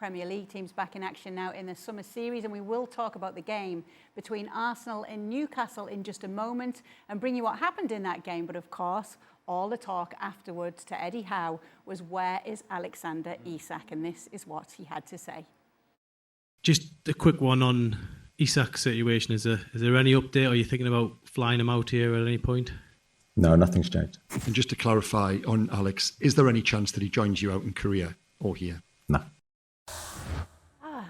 Premier League teams back in action now in the summer series, and we will talk about the game between Arsenal and Newcastle in just a moment and bring you what happened in that game. But of course, all the talk afterwards to Eddie Howe was, where is Alexander Isak? And this is what he had to say. Just a quick one on Isak's situation. Is there any update? Are you thinking about flying him out here at any point? No, nothing's changed. And just to clarify on Alex, is there any chance that he joins you out in Korea or here? No.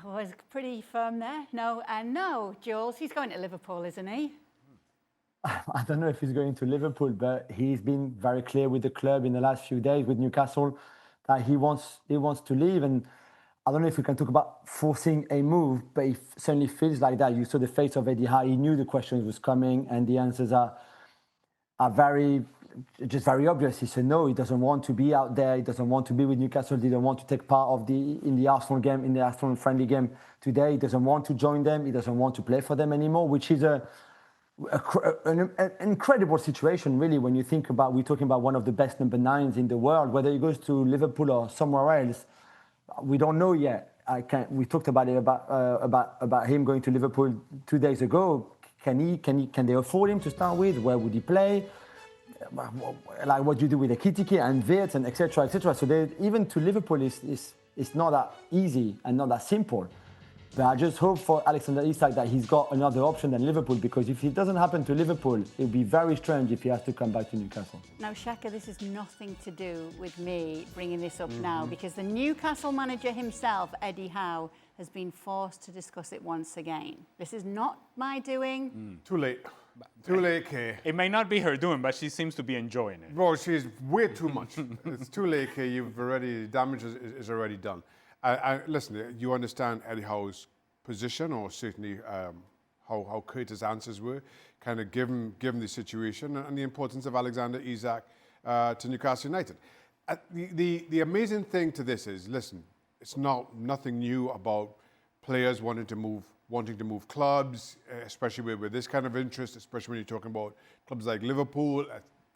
Well, it's pretty firm there. No, and no, Jules, he's going to Liverpool, isn't he? I don't know if he's going to Liverpool, but he's been very clear with the club in the last few days with Newcastle that he wants to leave. And I don't know if we can talk about forcing a move, but it certainly feels like that. You saw the face of Eddie Howe. He knew the question was coming, and the answers are very obvious. He said no, he doesn't want to be out there. He doesn't want to be with Newcastle. He doesn't want to take part in the Arsenal game, in the Arsenal friendly game today. He doesn't want to join them. He doesn't want to play for them anymore, which is an incredible situation, really, when you think about, we're talking about one of the best number 9s in the world. Whether he goes to Liverpool or somewhere else, we don't know yet. We talked about it about him going to Liverpool 2 days ago. Can they afford him to start with? Where would he play? Like, what do you do with Ekitike and Wirtz and etc. etc. So even to Liverpool is not that easy and not that simple. But I just hope for Alexander Isak that he's got another option than Liverpool, because if it doesn't happen to Liverpool, it would be very strange if he has to come back to Newcastle. Now, Shaka, this has nothing to do with me bringing this up now, because the Newcastle manager himself, Eddie Howe, has been forced to discuss it once again. This is not my doing. Too late. Too late, Kay. It may not be her doing, but she seems to be enjoying it. Bro, she's way too much. It's too late, Kay. The damage is already done. Listen, you understand Eddie Howe's position, or certainly how curt his answers were, kind of given the situation and the importance of Alexander Isak to Newcastle United. The amazing thing to this is, listen, it's nothing new about players wanting to move clubs, especially with this kind of interest, especially when you're talking about clubs like Liverpool,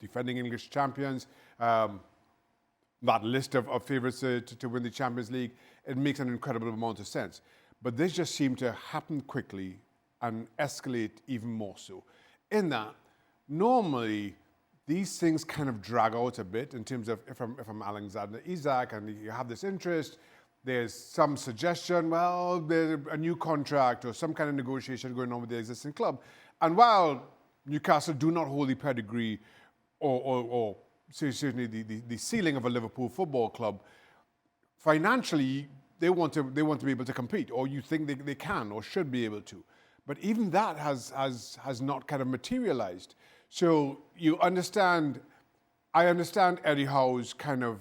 defending English champions, that list of favourites to win the Champions League. It makes an incredible amount of sense. But this just seemed to happen quickly and escalate even more so. In that, normally, these things kind of drag out a bit in terms of if I'm Alexander Isak and you have this interest, there's some suggestion, well, there's a new contract or some kind of negotiation going on with the existing club. And while Newcastle do not hold the pedigree or certainly the ceiling of a Liverpool football club, financially, they want to be able to compete, or you think they can or should be able to. But even that has not kind of materialized. So I understand Eddie Howe's kind of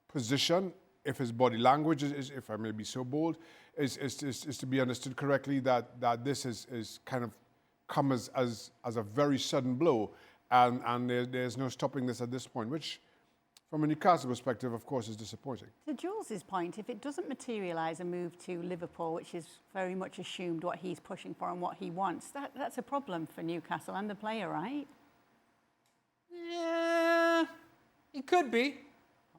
position, if his body language is, if I may be so bold, is to be understood correctly, that this is kind of come as a very sudden blow, and there's no stopping this at this point, which from a Newcastle perspective, of course, is disappointing. To Jules's point, if it doesn't materialise a move to Liverpool, which is very much assumed what he's pushing for and what he wants, that's a problem for Newcastle and the player, right? Yeah, it could be.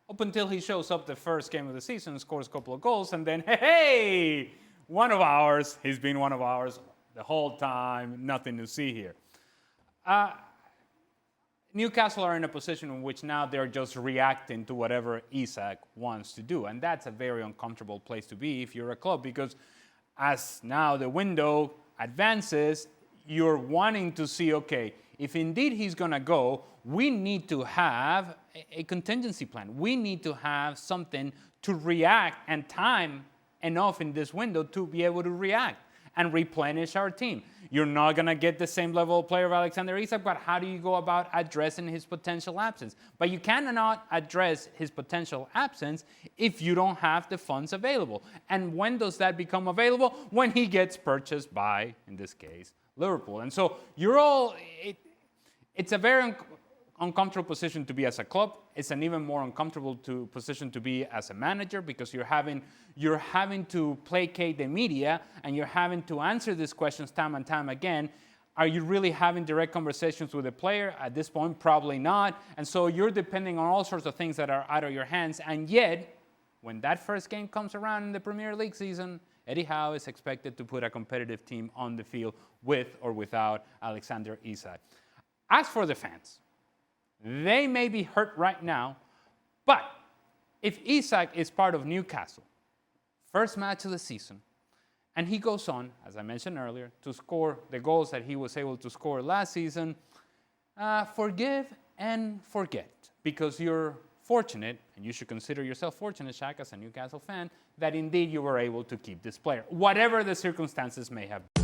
Up until he shows up the first game of the season, scores a couple of goals, and then, hey, one of ours. He's been one of ours the whole time. Nothing to see here. Newcastle are in a position in which now they're just reacting to whatever Isak wants to do. And that's a very uncomfortable place to be if you're a club, because as now the window advances, you're wanting to see, okay, if indeed he's going to go, we need to have a contingency plan. We need to have something to react and time enough in this window to be able to react and replenish our team. You're not going to get the same level of player of Alexander Isak, but how do you go about addressing his potential absence? But you cannot address his potential absence if you don't have the funds available. And when does that become available? When he gets purchased by, in this case, Liverpool. And so it's a very uncomfortable position to be as a club. It's an even more uncomfortable position to be as a manager, because you're having to placate the media and you're having to answer these questions time and time again. Are you really having direct conversations with the player? At this point, probably not. And so you're depending on all sorts of things that are out of your hands. And yet, when that first game comes around in the Premier League season, Eddie Howe is expected to put a competitive team on the field with or without Alexander Isak. As for the fans, they may be hurt right now, but if Isak is part of Newcastle, first match of the season, and he goes on, as I mentioned earlier, to score the goals that he was able to score last season, forgive and forget, because you're fortunate, and you should consider yourself fortunate, Shaka, as a Newcastle fan, that indeed you were able to keep this player, whatever the circumstances may have been.